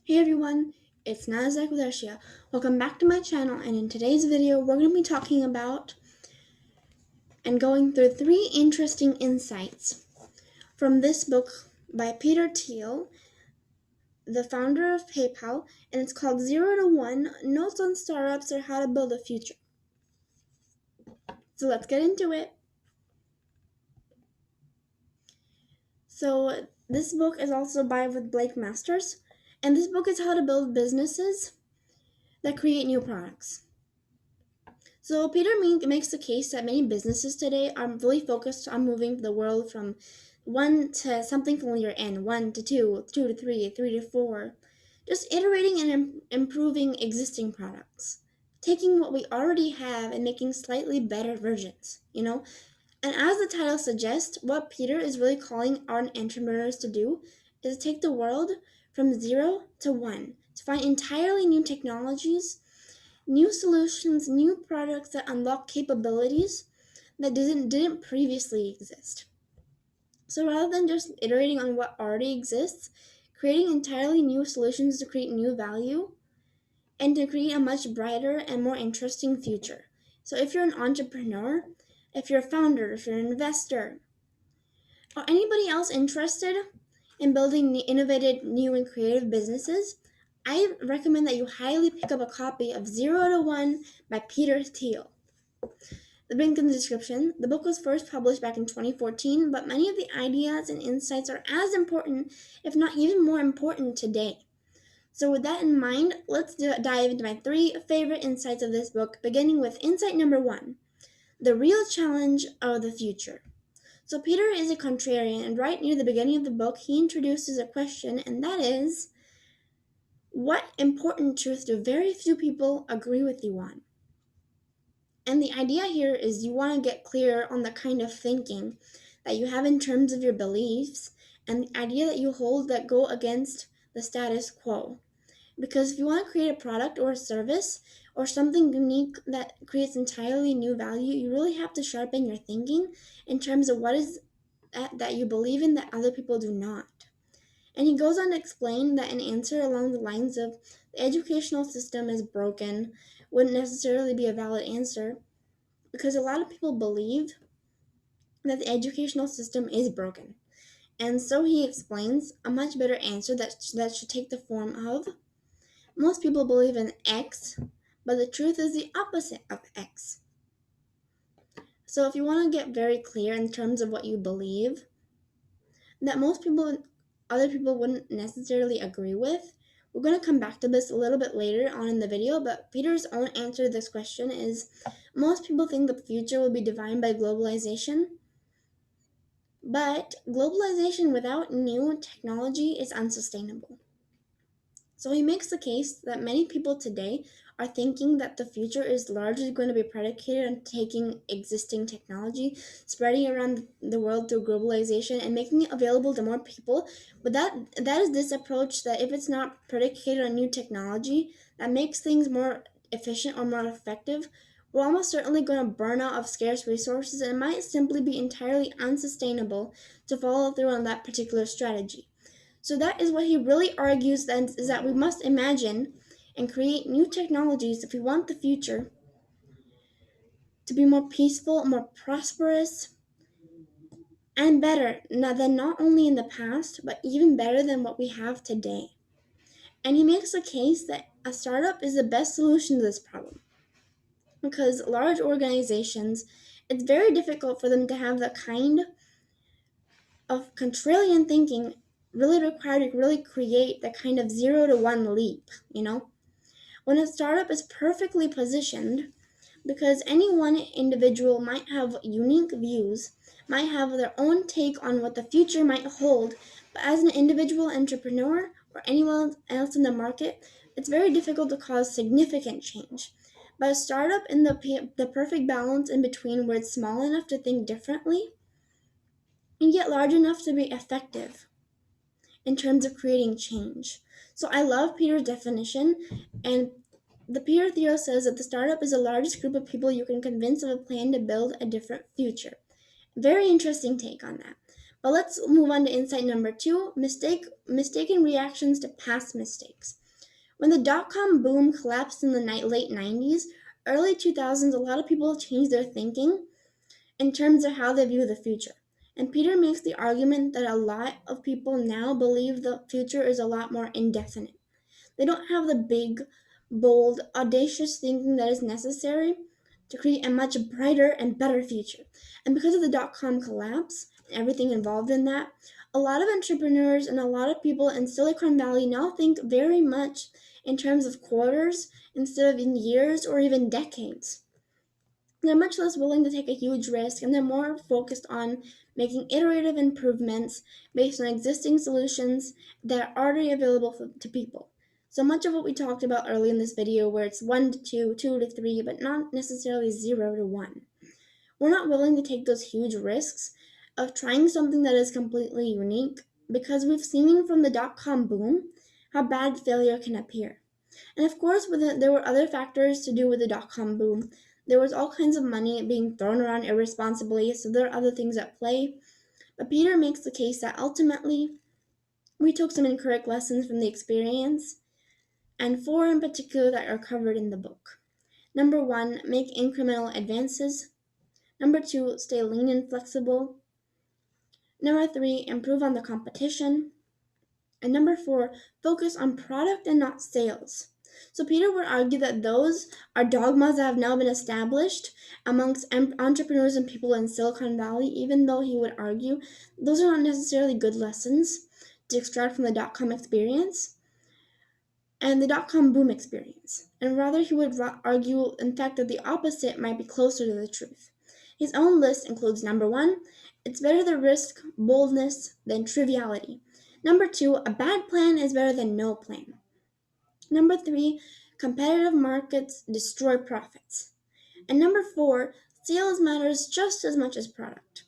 Hey everyone, it's Nazak with Arshia. Welcome back to my channel, and in today's video we're going to be talking about and going through three interesting insights from this book by Peter Thiel, the founder of PayPal, and it's called 0 to 1 Notes on Startups or How to Build a Future. So let's get into it. So this book is also by with Blake Masters, and this book is how to build businesses that create new products. So Peter makes the case that many businesses today are really focused on moving the world from one to something familiar and one to two, two to three, three to four, just iterating and improving existing products, taking what we already have and making slightly better versions. And as the title suggests, what Peter is really calling our entrepreneurs to do is take the world from 0 to 1, to find entirely new technologies, new solutions, new products that unlock capabilities that didn't previously exist. So rather than just iterating on what already exists, creating entirely new solutions to create new value and to create a much brighter and more interesting future. So if you're an entrepreneur, if you're a founder, if you're an investor, or anybody else interested in building innovative, new, and creative businesses, I recommend that you highly pick up a copy of 0 to 1 by Peter Thiel. The link in the description. The book was first published back in 2014, but many of the ideas and insights are as important, if not even more important, today. So, with that in mind, let's dive into my three favorite insights of this book, beginning with insight number one: the real challenge of the future. So, Peter is a contrarian, and right near the beginning of the book, he introduces a question, and that is, what important truth do very few people agree with you on? And the idea here is you want to get clear on the kind of thinking that you have in terms of your beliefs and the idea that you hold that go against the status quo. Because if you want to create a product or a service or something unique that creates entirely new value, you really have to sharpen your thinking in terms of what is that you believe in that other people do not. And he goes on to explain that an answer along the lines of the educational system is broken wouldn't necessarily be a valid answer because a lot of people believe that the educational system is broken. And so he explains a much better answer that should take the form of, most people believe in X, but the truth is the opposite of X. So if you want to get very clear in terms of what you believe, that other people wouldn't necessarily agree with, we're going to come back to this a little bit later on in the video, but Peter's own answer to this question is, most people think the future will be defined by globalization, but globalization without new technology is unsustainable. So he makes the case that many people today are thinking that the future is largely going to be predicated on taking existing technology, spreading around the world through globalization, and making it available to more people. But that is this approach that if it's not predicated on new technology that makes things more efficient or more effective, we're almost certainly going to burn out of scarce resources, and it might simply be entirely unsustainable to follow through on that particular strategy. So that is what he really argues then, is that we must imagine and create new technologies if we want the future to be more peaceful, more prosperous, and better than not only in the past, but even better than what we have today. And he makes the case that a startup is the best solution to this problem. Because large organizations, it's very difficult for them to have the kind of contrarian thinking really required to really create the kind of 0 to 1 leap. When a startup is perfectly positioned, because any one individual might have unique views, might have their own take on what the future might hold, but as an individual entrepreneur or anyone else in the market, it's very difficult to cause significant change. But a startup in the perfect balance in between, where it's small enough to think differently and yet large enough to be effective in terms of creating change. So I love Peter's definition, and the Peter Thiel says that the startup is the largest group of people you can convince of a plan to build a different future. Very interesting take on that. But let's move on to insight number two, mistaken reactions to past mistakes. When the dot-com boom collapsed in the late 90s, early 2000s, a lot of people changed their thinking in terms of how they view the future. And Peter makes the argument that a lot of people now believe the future is a lot more indefinite. They don't have the big, bold, audacious thinking that is necessary to create a much brighter and better future. And because of the dot com collapse and everything involved in that, a lot of entrepreneurs and a lot of people in Silicon Valley now think very much in terms of quarters instead of in years or even decades. They're much less willing to take a huge risk and they're more focused on making iterative improvements based on existing solutions that are already available to people. So much of what we talked about early in this video, where it's 1 to 2, 2 to 3, but not necessarily 0 to 1. We're not willing to take those huge risks of trying something that is completely unique because we've seen from the dot com boom how bad failure can appear. And of course, there were other factors to do with the dot com boom. There was all kinds of money being thrown around irresponsibly, so there are other things at play. But Peter makes the case that ultimately we took some incorrect lessons from the experience, and four in particular that are covered in the book. Number one, make incremental advances. Number two, stay lean and flexible. Number three, improve on the competition. And number four, focus on product and not sales. So Peter would argue that those are dogmas that have now been established amongst entrepreneurs and people in Silicon Valley, even though he would argue those are not necessarily good lessons to extract from the dot-com experience and the dot-com boom experience. And rather he would argue, in fact, that the opposite might be closer to the truth. His own list includes number one, it's better to risk boldness than triviality. Number two, a bad plan is better than no plan. Number three, competitive markets destroy profits. And number four, sales matters just as much as product.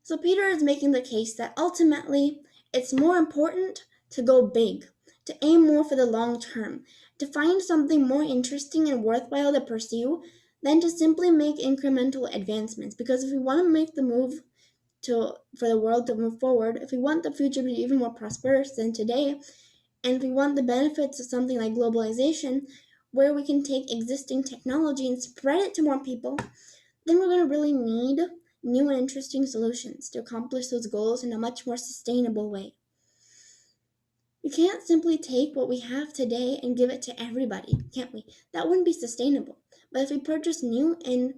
So Peter is making the case that ultimately it's more important to go big, to aim more for the long term, to find something more interesting and worthwhile to pursue than to simply make incremental advancements. Because if we want to make the move for the world to move forward, if we want the future to be even more prosperous than today, and if we want the benefits of something like globalization, where we can take existing technology and spread it to more people, then we're going to really need new and interesting solutions to accomplish those goals in a much more sustainable way. We can't simply take what we have today and give it to everybody, can we? That wouldn't be sustainable. But if we purchase new and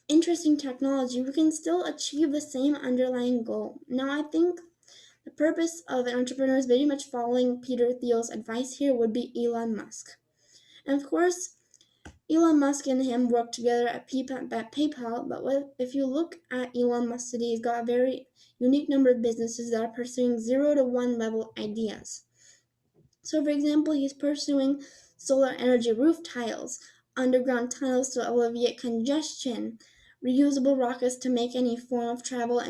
interesting technology, we can still achieve the same underlying goal. Now, I think the purpose of an entrepreneur is very much following Peter Thiel's advice here would be Elon Musk. And of course, Elon Musk and him worked together at PayPal, but if you look at Elon Musk today, he's got a very unique number of businesses that are pursuing 0 to 1 level ideas. So, for example, he's pursuing solar energy roof tiles, underground tunnels to alleviate congestion, reusable rockets to make any form of travel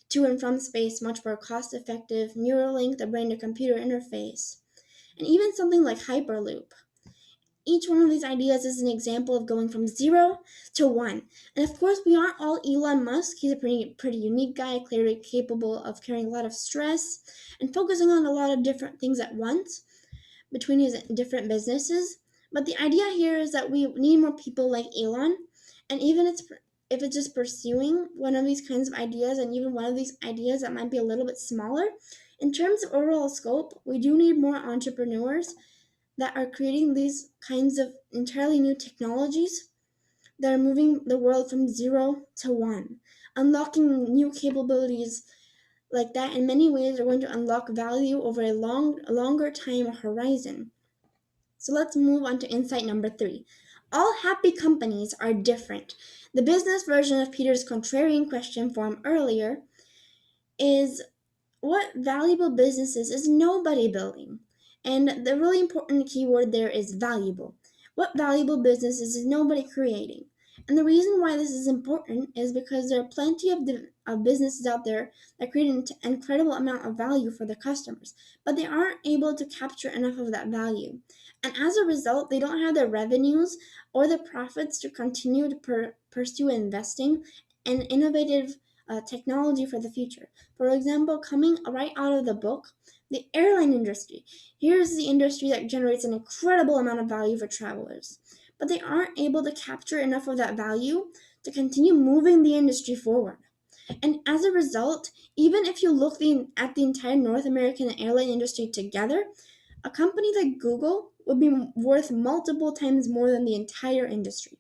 to and from space much more cost-effective, Neuralink, the brain-to-computer interface, and even something like Hyperloop. Each one of these ideas is an example of going from 0 to 1. And of course, we aren't all Elon Musk. He's a pretty unique guy, clearly capable of carrying a lot of stress and focusing on a lot of different things at once between his different businesses. But the idea here is that we need more people like Elon. And even if it's just pursuing one of these kinds of ideas, and even one of these ideas that might be a little bit smaller, in terms of overall scope, we do need more entrepreneurs that are creating these kinds of entirely new technologies that are moving the world from 0 to 1, unlocking new capabilities like that in many ways are going to unlock value over a longer time horizon. So let's move on to insight number 3. All happy companies are different. The business version of Peter's contrarian question form earlier is, what valuable businesses is nobody building? And the really important keyword there is valuable. What valuable businesses is nobody creating? And the reason why this is important is because there are plenty of businesses out there that create an incredible amount of value for their customers, but they aren't able to capture enough of that value. And as a result, they don't have the revenues or the profits to continue to pursue investing in innovative technology for the future. For example, coming right out of the book, the airline industry. Here's the industry that generates an incredible amount of value for travelers, but they aren't able to capture enough of that value to continue moving the industry forward. And as a result, even if you look at the entire North American airline industry together, a company like Google would be worth multiple times more than the entire industry.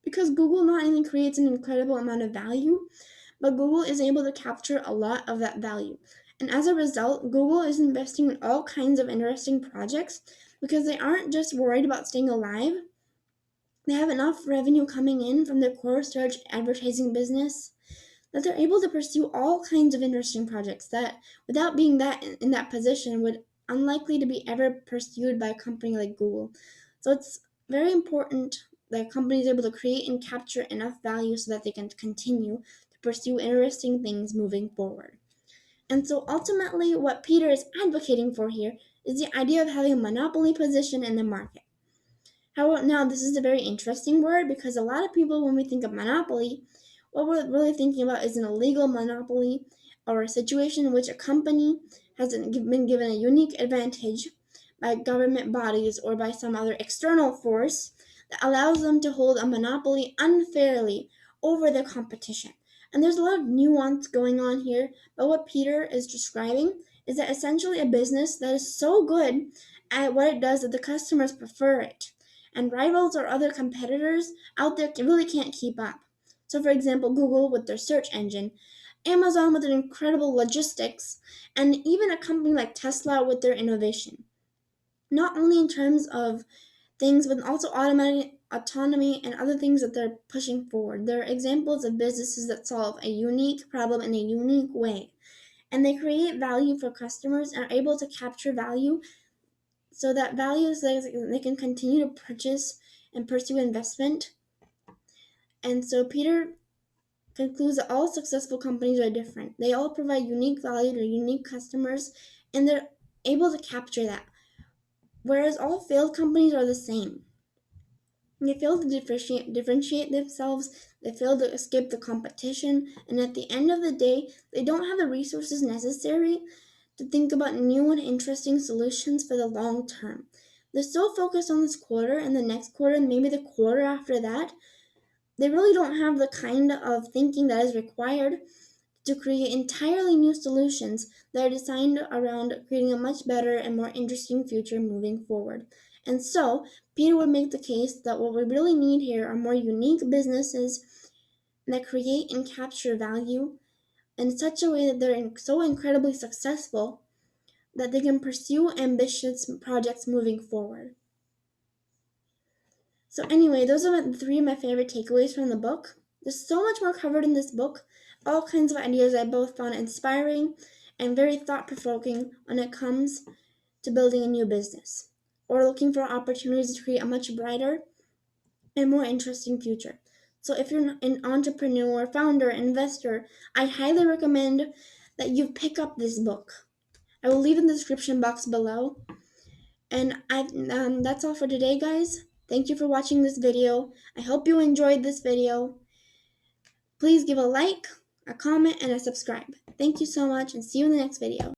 Because Google not only creates an incredible amount of value, but Google is able to capture a lot of that value. And as a result, Google is investing in all kinds of interesting projects because they aren't just worried about staying alive. They have enough revenue coming in from their core search advertising business that they're able to pursue all kinds of interesting projects that, without being that in that position, would unlikely to be ever pursued by a company like Google. So it's very important that a company is able to create and capture enough value so that they can continue to pursue interesting things moving forward. And so ultimately, what Peter is advocating for here is the idea of having a monopoly position in the market. However, now this is a very interesting word because a lot of people, when we think of monopoly, what we're really thinking about is an illegal monopoly or a situation in which a company has been given a unique advantage by government bodies or by some other external force that allows them to hold a monopoly unfairly over their competition. And there's a lot of nuance going on here, but what Peter is describing is that essentially a business that is so good at what it does that the customers prefer it, and rivals or other competitors out there really can't keep up. So, for example, Google with their search engine, Amazon with their incredible logistics, and even a company like Tesla with their innovation. Not only in terms of things, but also autonomy and other things that they're pushing forward. They're examples of businesses that solve a unique problem in a unique way. And they create value for customers and are able to capture value so that value is they can continue to purchase and pursue investment. And so Peter concludes that all successful companies are different. They all provide unique value to unique customers, and they're able to capture that. Whereas all failed companies are the same. They fail to differentiate themselves, they fail to escape the competition, and at the end of the day, they don't have the resources necessary to think about new and interesting solutions for the long term. They're so focused on this quarter and the next quarter and maybe the quarter after that, they really don't have the kind of thinking that is required to create entirely new solutions that are designed around creating a much better and more interesting future moving forward. And so, Peter would make the case that what we really need here are more unique businesses that create and capture value in such a way that they're so incredibly successful that they can pursue ambitious projects moving forward. So anyway, those are three of my favorite takeaways from the book. There's so much more covered in this book, all kinds of ideas I both found inspiring and very thought-provoking when it comes to building a new business or looking for opportunities to create a much brighter and more interesting future. So if you're an entrepreneur, founder, investor, I highly recommend that you pick up this book. I will leave in the description box below. And that's all for today, guys. Thank you for watching this video. I hope you enjoyed this video. Please give a like, a comment, and a subscribe. Thank you so much, and see you in the next video.